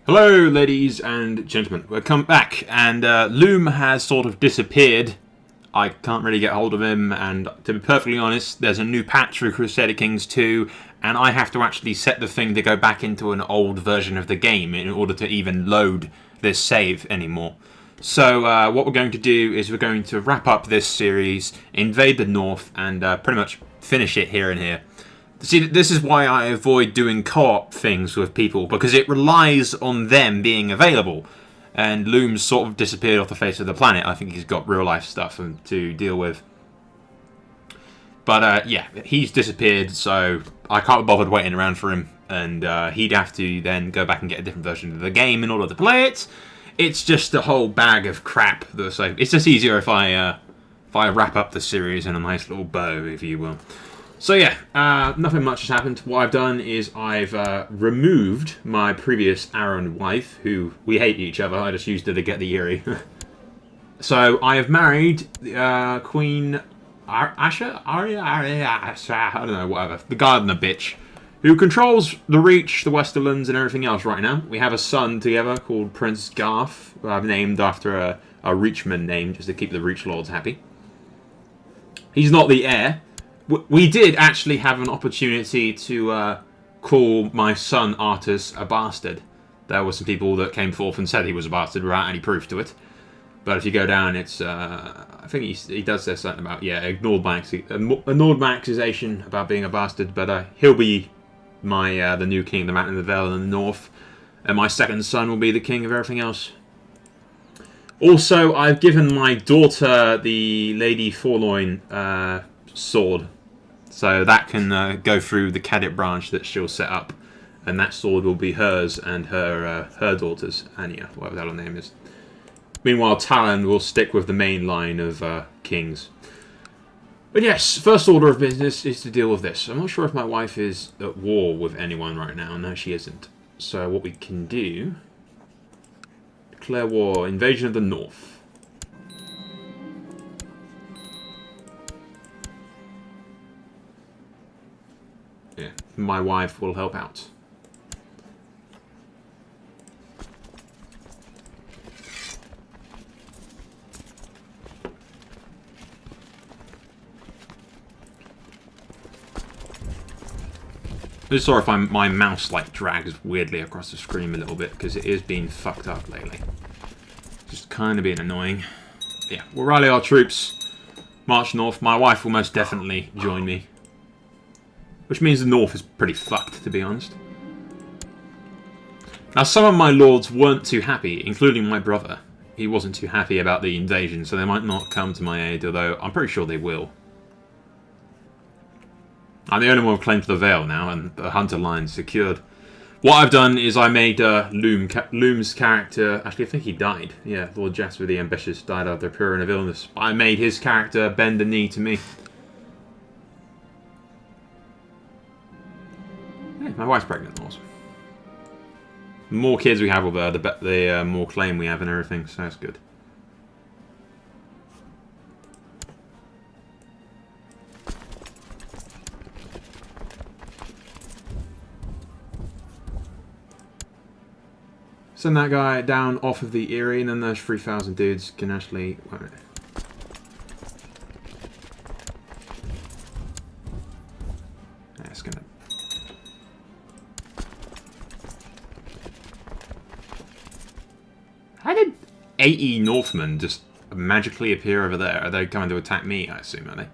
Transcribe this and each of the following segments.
Hello, ladies and gentlemen. We've come back, and Loom has sort of disappeared. I can't really get hold of him, and to be perfectly honest, there's a new patch for Crusader Kings 2, and I have to actually set the thing to go back into an old version of the game in order to even load this save anymore. So what we're going to do is we're going to wrap up this series, invade the north, and pretty much finish it here and here. See, this is why I avoid doing co-op things with people, because it relies on them being available. And Loom's sort of disappeared off the face of the planet. I think he's got real life stuff to deal with. But yeah, he's disappeared, so I can't be bothered waiting around for him. And he'd have to then go back and get a different version of the game in order to play it. It's just a whole bag of crap. So it's just easier if I wrap up the series in a nice little bow, if you will. So yeah, nothing much has happened. What I've done is I've removed my previous Aaron wife, who we hate each other. I just used her to get the Yuri. So I have married Queen Asha? I don't know, whatever. The gardener bitch, who controls the Reach, the Westerlands, and everything else right now. We have a son together called Prince Garth, who I've named after a Reachman name, just to keep the Reach Lords happy. He's not the heir. We did actually have an opportunity to call my son Artus a bastard. There were some people that came forth and said he was a bastard without any proof to it. But if you go down, it's I think he does say something about ignored my accusation about being a bastard. But he'll be my the new king of the Mountain of the Vale in the north, and my second son will be the king of everything else. Also, I've given my daughter the Lady Forloin sword. So that can go through the cadet branch that she'll set up, and that sword will be hers and her daughter's, Anya, whatever that her name is. Meanwhile, Talon will stick with the main line of kings. But yes, first order of business is to deal with this. I'm not sure if my wife is at war with anyone right now. No, she isn't. So what we can do... declare war. Invasion of the North. Yeah, my wife will help out. I'm sorry if my mouse drags weirdly across the screen a little bit, because it is being fucked up lately. Just kind of being annoying. Yeah, we'll rally our troops, march north. My wife will most definitely join me. Which means the north is pretty fucked, to be honest. Now, some of my lords weren't too happy, including my brother. He wasn't too happy about the invasion, so they might not come to my aid, although I'm pretty sure they will. I'm the only one with claim to the Vale now, and the Hunter line secured. What I've done is I made Loom's character... Actually, I think he died. Yeah, Lord Jasper the Ambitious died after a period of illness. I made his character bend the knee to me. My wife's pregnant, awesome. The more kids we have with her, the more claim we have and everything, so that's good. Send that guy down off of the Erie, and then those 3,000 dudes can actually... That's gonna... How did 80 Northmen just magically appear over there? Are they coming to attack me, I assume, are they?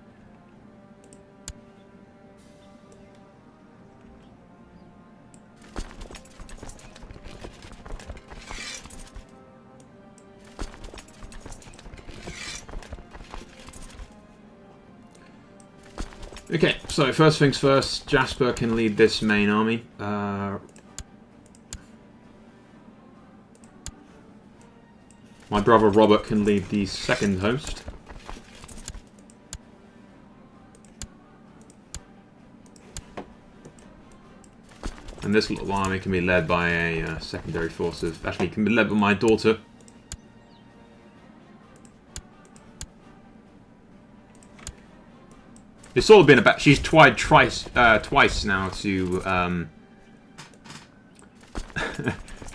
Okay, so first things first, Jasper can lead this main army. My brother Robert can lead the second host. And this little army can be led by a secondary force of... Actually, it can be led by my daughter. It's sort of been about... She's tried twice now to...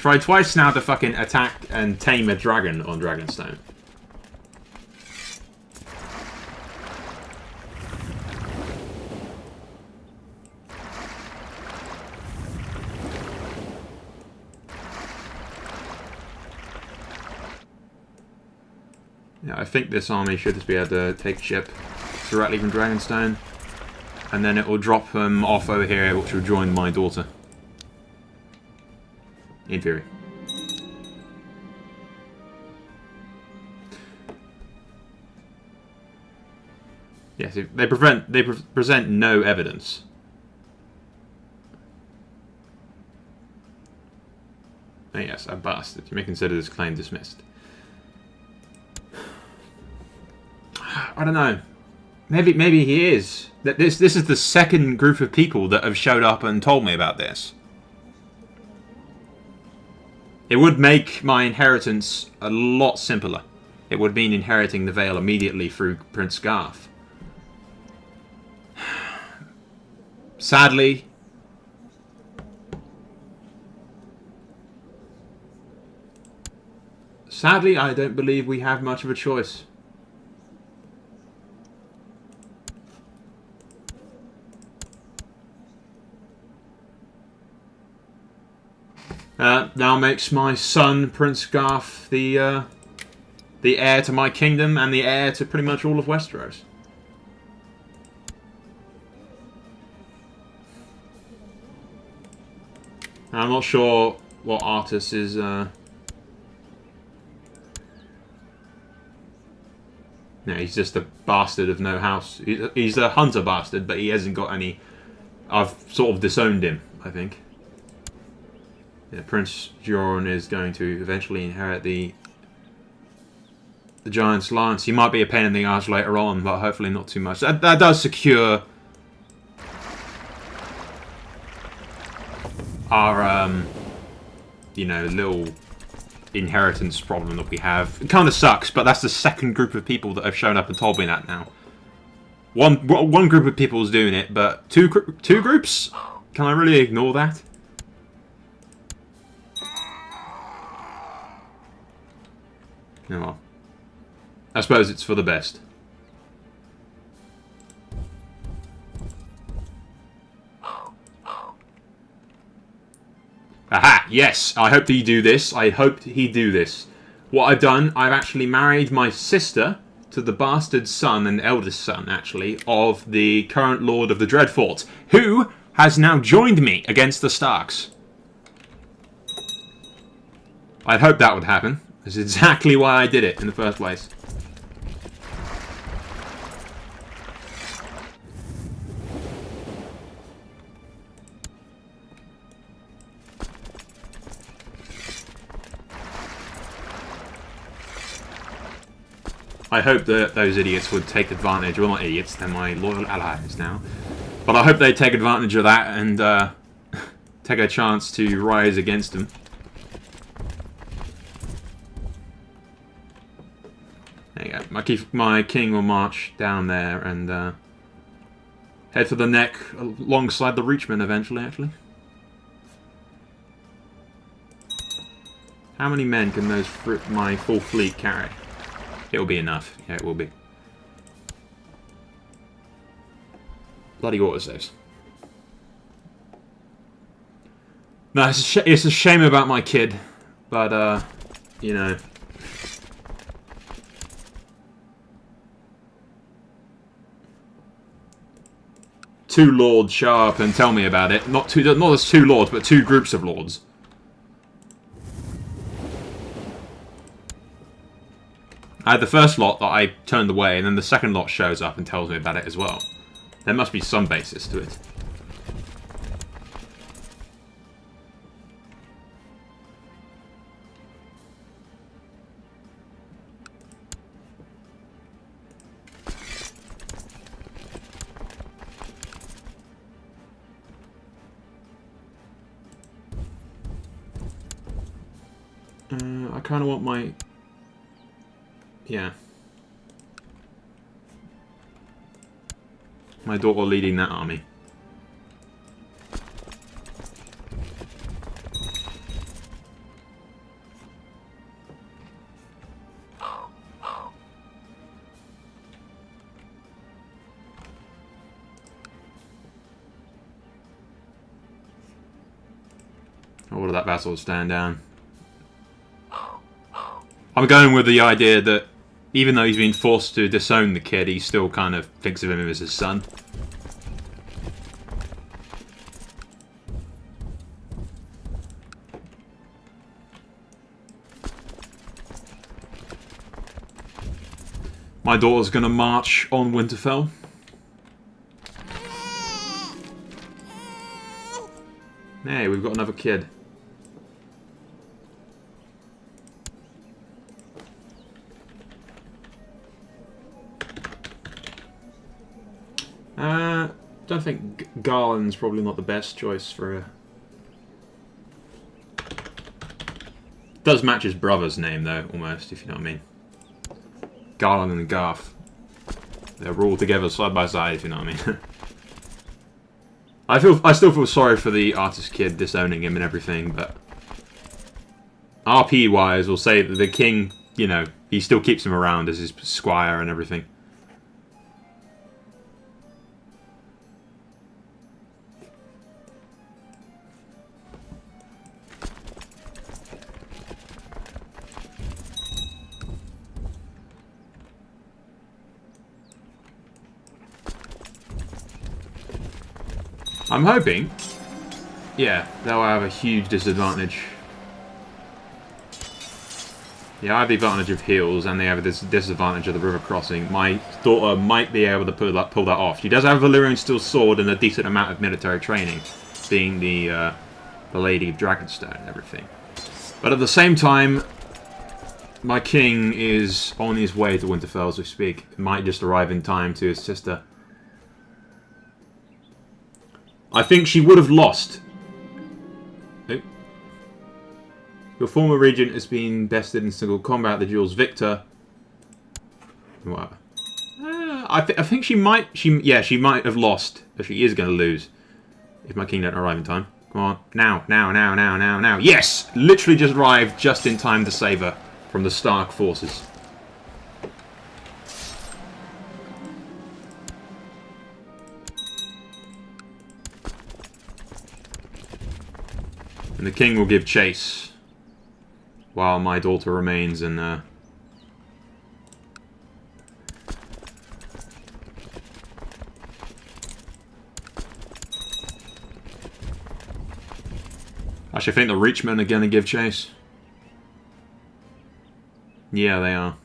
tried twice now to fucking attack and tame a dragon on Dragonstone. Yeah, I think this army should just be able to take ship directly from Dragonstone. And then it will drop them off over here, which will join my daughter. In theory. Yes, they present no evidence. Oh yes, a bastard. You may consider this claim dismissed. I don't know. Maybe he is. This is the second group of people that have showed up and told me about this. It would make my inheritance a lot simpler. It would mean inheriting the Vale immediately through Prince Scarf. Sadly, I don't believe we have much of a choice. Now makes my son, Prince Scarf, the heir to my kingdom and the heir to pretty much all of Westeros. I'm not sure what Artus is... No, he's just a bastard of no house. He's a hunter bastard, but he hasn't got any... I've sort of disowned him, I think. Yeah, Prince Jorun is going to eventually inherit the Giant's Lance. He might be a pain in the arse later on, but hopefully not too much. That does secure our, you know, little inheritance problem that we have. It kind of sucks, but that's the second group of people that have shown up and told me that now. One group of people is doing it, but two groups? Can I really ignore that? Oh well. I suppose it's for the best. Aha! Yes! I hope that you do this. I hoped he'd do this. What I've done, I've actually married my sister to the bastard son and eldest son, actually, of the current Lord of the Dreadfort, who has now joined me against the Starks. I'd hoped that would happen. That's exactly why I did it in the first place. I hope that those idiots would take advantage. Well, not idiots, they're my loyal allies now. But I hope they take advantage of that and take a chance to rise against them. There you go. My king will march down there and head for the neck alongside the Reachmen eventually, actually. How many men can my full fleet carry? It will be enough. Yeah, it will be. Bloody autosaves. No, it's a shame about my kid, but you know. Two lords show up and tell me about it. Not as two lords, but two groups of lords. I had the first lot that I turned away, and then the second lot shows up and tells me about it as well. There must be some basis to it. I kind of want my... Yeah. My daughter leading that army. Order that vassal to stand down. I'm going with the idea that even though he's been forced to disown the kid, he still kind of thinks of him as his son. My daughter's going to march on Winterfell. Hey, we've got another kid. Don't think Garland's probably not the best choice for a... Does match his brother's name though, almost, if you know what I mean. Garland and Garth. They're all together side by side, if you know what I mean. I still feel sorry for the artist kid disowning him and everything, but RP wise, we'll say that the king, you know, he still keeps him around as his squire and everything. I'm hoping, yeah, they'll have a huge disadvantage. Yeah, I have the advantage of heals, and they have this disadvantage of the river crossing. My daughter might be able to pull that off. She does have a Valyrian steel sword and a decent amount of military training, being the Lady of Dragonstone and everything. But at the same time, my king is on his way to Winterfell as we speak. Might just arrive in time to his sister. I think she would have lost. Oh. Your former regent has been bested in single combat. The duel's victor. What? I think she might. She might have lost, but she is going to lose if my king don't arrive in time. Come on, now! Yes, literally just arrived just in time to save her from the Stark forces. And the king will give chase while my daughter remains in Actually, I think the Reachmen are going to give chase. Yeah, they are.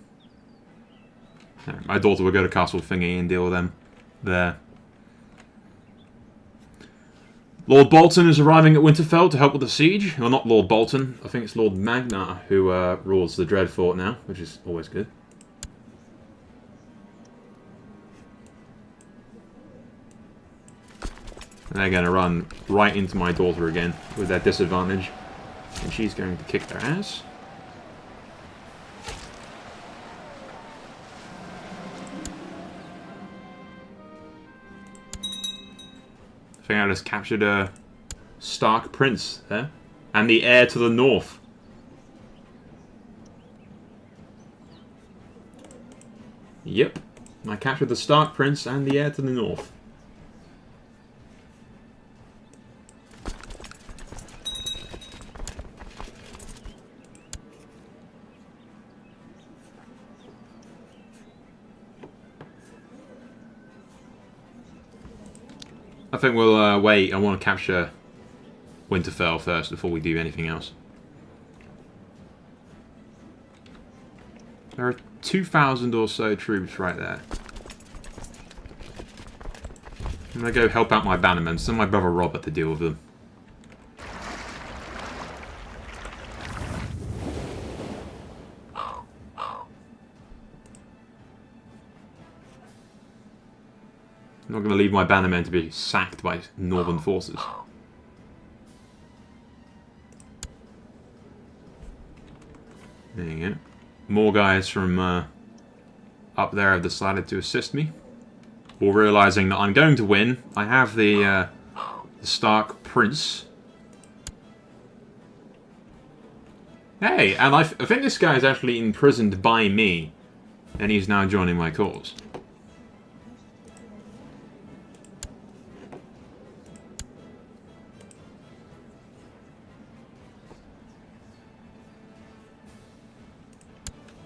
My daughter will go to Castle Thingy and deal with them there. Lord Bolton is arriving at Winterfell to help with the siege. Well, not Lord Bolton. I think it's Lord Magnar who rules the Dreadfort now, which is always good. And they're going to run right into my daughter again with their disadvantage. And she's going to kick their ass. I think I just captured a Stark Prince there. And the heir to the north. Yep. I captured the Stark Prince and the heir to the north. I think we'll wait. I want to capture Winterfell first before we do anything else. There are 2,000 or so troops right there. I'm going to go help out my bannermen. Send my brother Robert to deal with them. I'm not going to leave my bannermen to be sacked by northern forces. There you go. More guys from up there have decided to assist me. Or realising that I'm going to win. I have the Stark Prince. Hey, and I think this guy is actually imprisoned by me. And he's now joining my cause.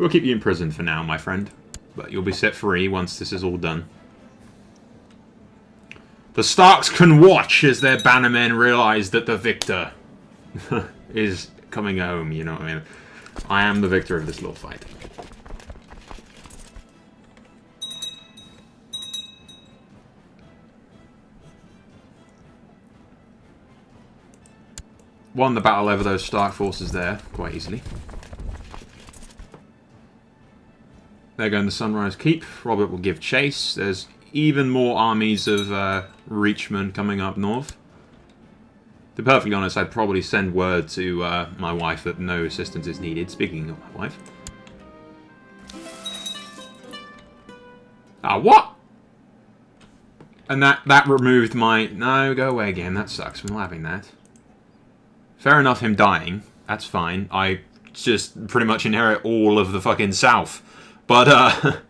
We'll keep you in prison for now, my friend. But you'll be set free once this is all done. The Starks can watch as their bannermen realise that the victor is coming home, you know what I mean? I am the victor of this little fight. Won the battle over those Stark forces there quite easily. They're going to Sunrise Keep. Robert will give chase. There's even more armies of Reachmen coming up north. To be perfectly honest, I'd probably send word to my wife that no assistance is needed. Speaking of my wife. Ah, what? And that removed my... No, go away again. That sucks. I'm not having that. Fair enough, him dying. That's fine. I just pretty much inherit all of the fucking south. But,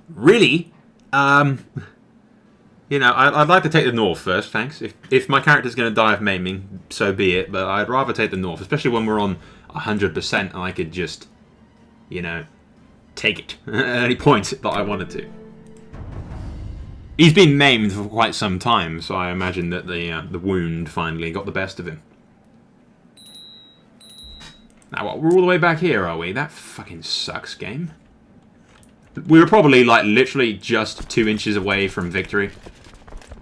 really, you know, I'd like to take the north first, thanks. If my character's going to die of maiming, so be it. But I'd rather take the north, especially when we're on 100% and I could just, you know, take it at any point that I wanted to. He's been maimed for quite some time, so I imagine that the wound finally got the best of him. Now what, we're all the way back here, are we? That fucking sucks, game. We were probably, like, literally just 2 inches away from victory.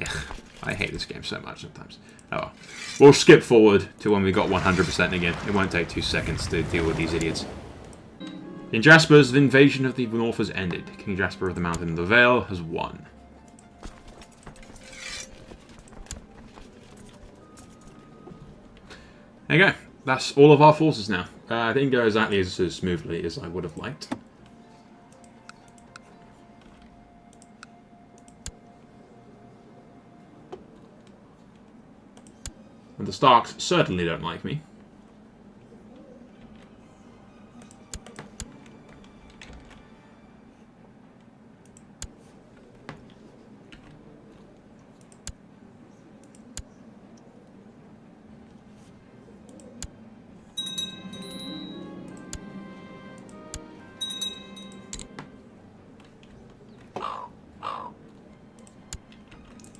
Ugh, I hate this game so much sometimes. Oh well. We'll skip forward to when we got 100% again. It won't take 2 seconds to deal with these idiots. In Jasper's, the invasion of the North has ended. King Jasper of the Mountain of the Vale has won. There you go. That's all of our forces now. It didn't go exactly as smoothly as I would have liked. And the Starks certainly don't like me.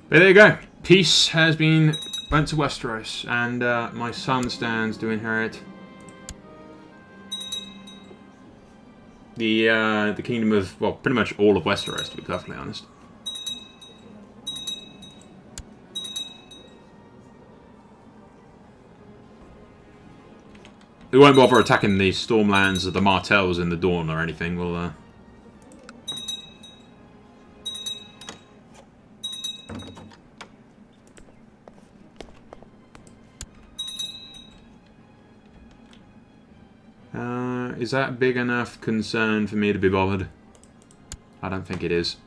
But there you go. Peace has been went to Westeros, and my son stands to inherit the kingdom of, well, pretty much all of Westeros, to be perfectly honest. We won't bother attacking the Stormlands or the Martells in the Dawn or anything. We'll is that big enough concern for me to be bothered? I don't think it is.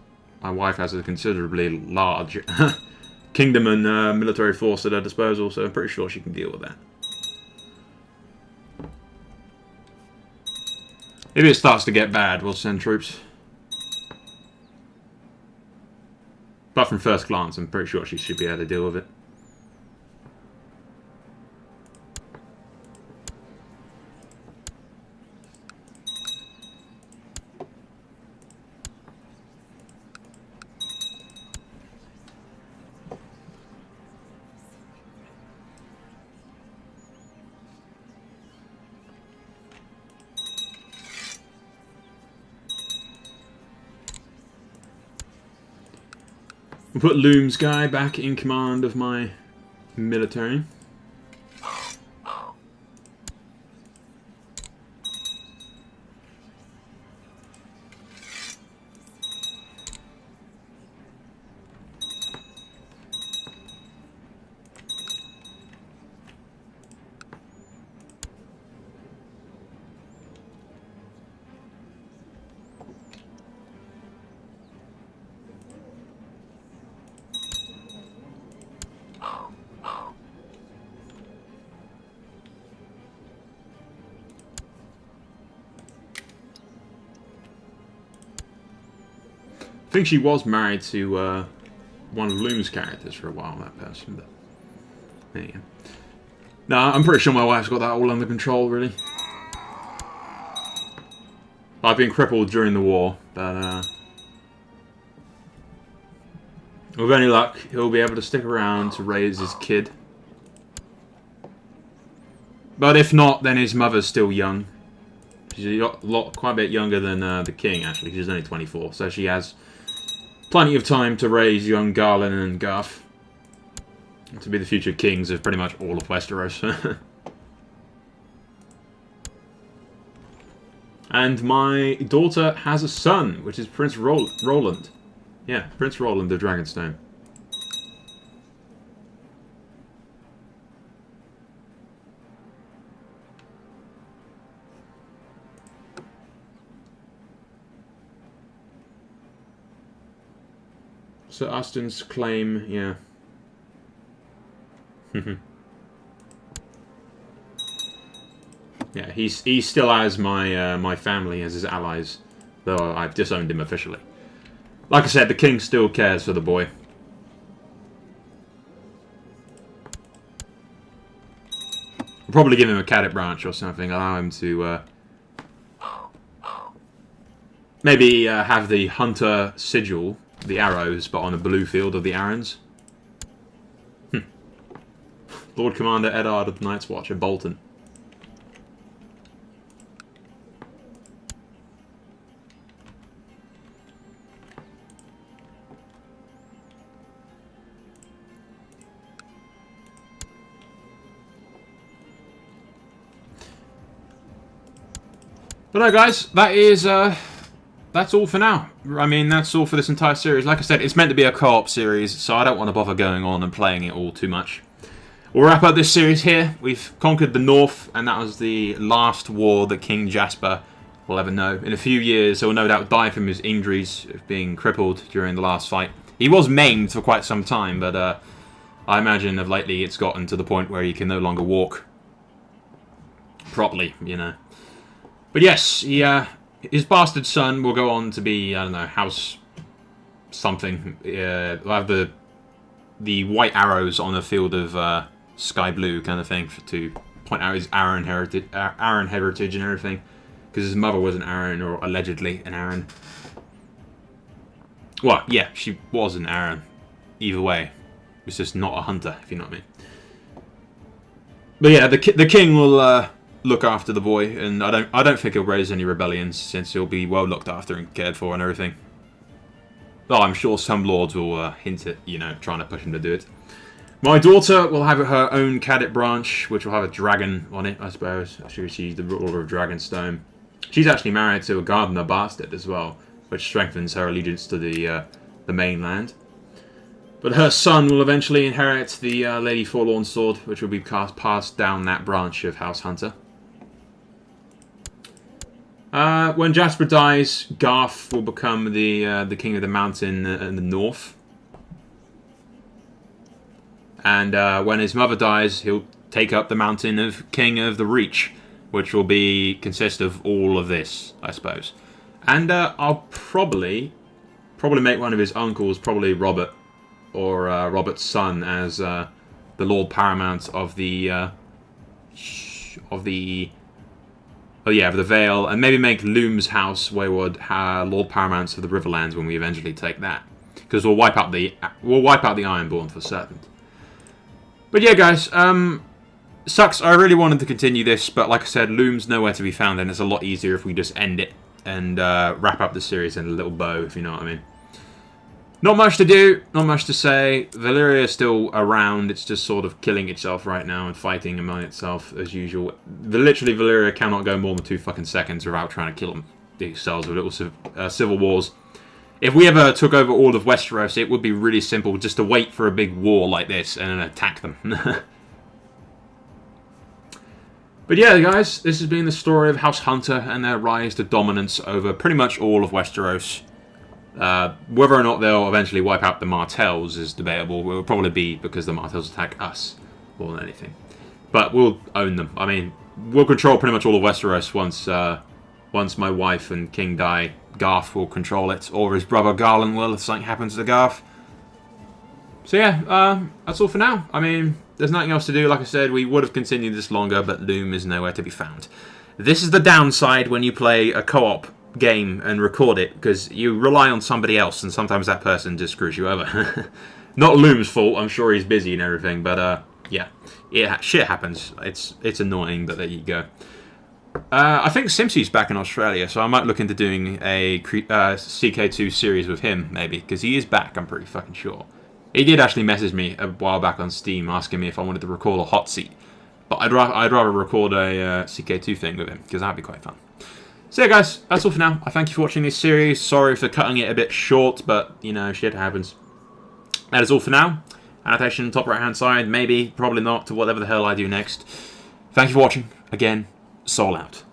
My wife has a considerably large kingdom and military force at her disposal, so I'm pretty sure she can deal with that. If it starts to get bad, we'll send troops. But from first glance, I'm pretty sure she should be able to deal with it. We'll put Loom's guy back in command of my military. I think she was married to one of Loom's characters for a while, that person, but there you go. No, I'm pretty sure my wife's got that all under control, really. I've been crippled during the war, but with any luck, he'll be able to stick around to raise his kid. But if not, then his mother's still young. She's quite a bit younger than the king, actually. She's only 24, so she has plenty of time to raise young Garland and Garth to be the future kings of pretty much all of Westeros. And my daughter has a son, which is Prince Roland. Yeah, Prince Roland of Dragonstone. Sir Aston's claim, yeah. Yeah, he still has my family as his allies, though I've disowned him officially. Like I said, the king still cares for the boy. I'll probably give him a cadet branch or something, allow him to maybe have the hunter sigil, the arrows, but on a blue field of the Arryns. Lord Commander Eddard of the Night's Watch at Bolton. But no, guys, that's all for now. I mean, that's all for this entire series. Like I said, it's meant to be a co-op series, so I don't want to bother going on and playing it all too much. We'll wrap up this series here. We've conquered the North, and that was the last war that King Jasper will ever know. In a few years, he'll no doubt die from his injuries of being crippled during the last fight. He was maimed for quite some time, but I imagine of lately it's gotten to the point where he can no longer walk properly, you know. But yes, his bastard son will go on to be, I don't know, House something. He'll have the white arrows on a field of sky blue kind of thing to point out his Arryn heritage and everything. Because his mother was an Arryn, or allegedly an Arryn. Well, yeah, she was an Arryn. Either way. It was just not a hunter, if you know what I mean. But yeah, the king will look after the boy, and I don't think he'll raise any rebellions, since he'll be well looked after and cared for and everything. Though I'm sure some lords will hint at, you know, trying to push him to do it. My daughter will have her own cadet branch, which will have a dragon on it, I suppose. She's the ruler of Dragonstone. She's actually married to a gardener bastard as well, which strengthens her allegiance to the mainland. But her son will eventually inherit the Lady Forlorn sword, which will be passed down that branch of House Hunter. When Jasper dies, Garth will become the king of the mountain in the north. And when his mother dies, he'll take up the mountain of King of the Reach, which will consist of all of this, I suppose. And I'll probably make one of his uncles, probably Robert, or Robert's son, as the Lord Paramount of the Vale, and maybe make Loom's house wayward Lord Paramount of the Riverlands when we eventually take that, because we'll wipe out the Ironborn for certain. But yeah, guys, sucks. I really wanted to continue this, but like I said, Loom's nowhere to be found, and it's a lot easier if we just end it and wrap up the series in a little bow, if you know what I mean. Not much to do, not much to say. Valyria is still around. It's just sort of killing itself right now and fighting among itself as usual. Literally, Valyria cannot go more than 2 fucking seconds without trying to kill themselves with little civil wars. If we ever took over all of Westeros, it would be really simple just to wait for a big war like this and then attack them. But yeah, guys, this has been the story of House Hunter and their rise to dominance over pretty much all of Westeros. Whether or not they'll eventually wipe out the Martells is debatable. It will probably be because the Martells attack us more than anything. But we'll own them. I mean, we'll control pretty much all of Westeros once my wife and King die. Garth will control it, or his brother Garland will if something happens to Garth. So yeah, that's all for now. I mean, there's nothing else to do. Like I said, we would have continued this longer, but Loom is nowhere to be found. This is the downside when you play a co-op game and record it, because you rely on somebody else, and sometimes that person just screws you over. Not Loom's fault. I'm sure he's busy and everything, but yeah, shit happens. It's annoying, but there you go. I think Simpsy's back in Australia, so I might look into doing a CK2 series with him, maybe, because he is back, I'm pretty fucking sure. He did actually message me a while back on Steam asking me if I wanted to record a hot seat. But I'd rather record a CK2 thing with him, because that'd be quite fun. So yeah, guys, that's all for now. I thank you for watching this series. Sorry for cutting it a bit short, but, you know, shit happens. That is all for now. Annotation top right hand side, maybe, probably not, to whatever the hell I do next. Thank you for watching. Again, Soul out.